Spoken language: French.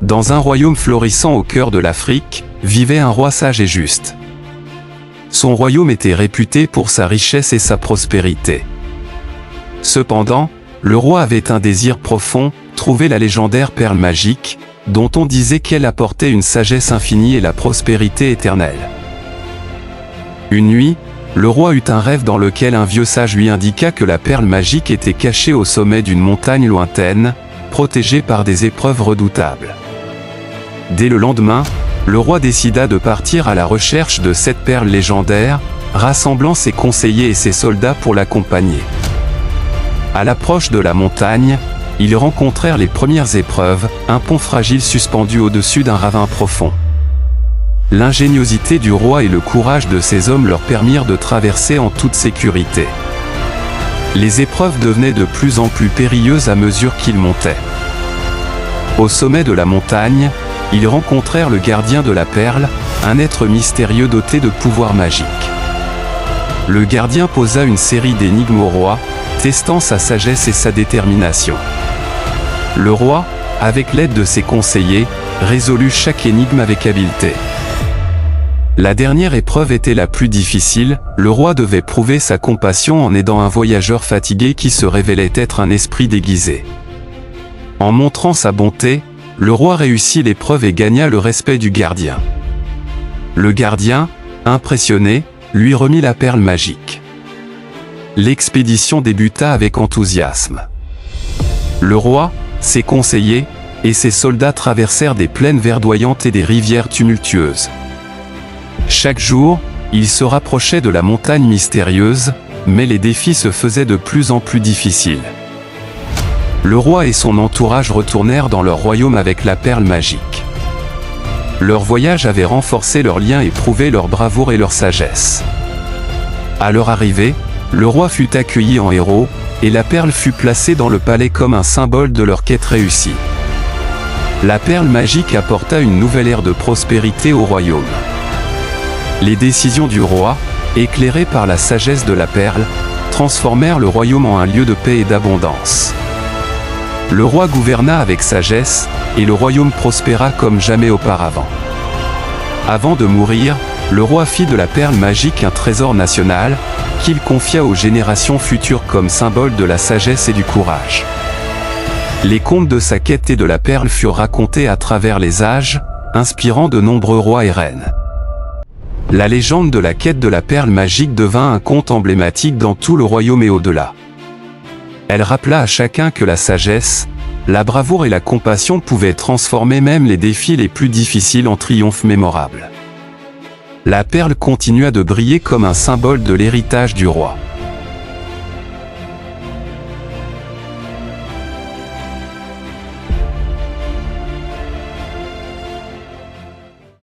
dans un royaume florissant au cœur de l'Afrique, vivait un roi sage et juste. Son royaume était réputé pour sa richesse et sa prospérité. Cependant, le roi avait un désir profond, trouver la légendaire perle magique, dont on disait qu'elle apportait une sagesse infinie et la prospérité éternelle. Une nuit, le roi eut un rêve dans lequel un vieux sage lui indiqua que la perle magique était cachée au sommet d'une montagne lointaine, protégée par des épreuves redoutables. Dès le lendemain, le roi décida de partir à la recherche de cette perle légendaire, rassemblant ses conseillers et ses soldats pour l'accompagner. À l'approche de la montagne, ils rencontrèrent les premières épreuves, un pont fragile suspendu au-dessus d'un ravin profond. L'ingéniosité du roi et le courage de ses hommes leur permirent de traverser en toute sécurité. Les épreuves devenaient de plus en plus périlleuses à mesure qu'ils montaient. Au sommet de la montagne, ils rencontrèrent le gardien de la perle, un être mystérieux doté de pouvoirs magiques. Le gardien posa une série d'énigmes au roi, testant sa sagesse et sa détermination. Le roi, avec l'aide de ses conseillers, résolut chaque énigme avec habileté. La dernière épreuve était la plus difficile, le roi devait prouver sa compassion en aidant un voyageur fatigué qui se révélait être un esprit déguisé. En montrant sa bonté, le roi réussit l'épreuve et gagna le respect du gardien. Le gardien, impressionné, lui remit la perle magique. L'expédition débuta avec enthousiasme. Le roi, ses conseillers, et ses soldats traversèrent des plaines verdoyantes et des rivières tumultueuses. Chaque jour, ils se rapprochaient de la montagne mystérieuse, mais les défis se faisaient de plus en plus difficiles. Le roi et son entourage retournèrent dans leur royaume avec la perle magique. Leur voyage avait renforcé leurs liens et prouvé leur bravoure et leur sagesse. À leur arrivée, le roi fut accueilli en héros, et la perle fut placée dans le palais comme un symbole de leur quête réussie. La perle magique apporta une nouvelle ère de prospérité au royaume. Les décisions du roi, éclairées par la sagesse de la perle, transformèrent le royaume en un lieu de paix et d'abondance. Le roi gouverna avec sagesse, et le royaume prospéra comme jamais auparavant. Avant de mourir, le roi fit de la perle magique un trésor national, qu'il confia aux générations futures comme symbole de la sagesse et du courage. Les contes de sa quête et de la perle furent racontés à travers les âges, inspirant de nombreux rois et reines. La légende de la quête de la perle magique devint un conte emblématique dans tout le royaume et au-delà. Elle rappela à chacun que la sagesse, la bravoure et la compassion pouvaient transformer même les défis les plus difficiles en triomphes mémorables. La perle continua de briller comme un symbole de l'héritage du roi.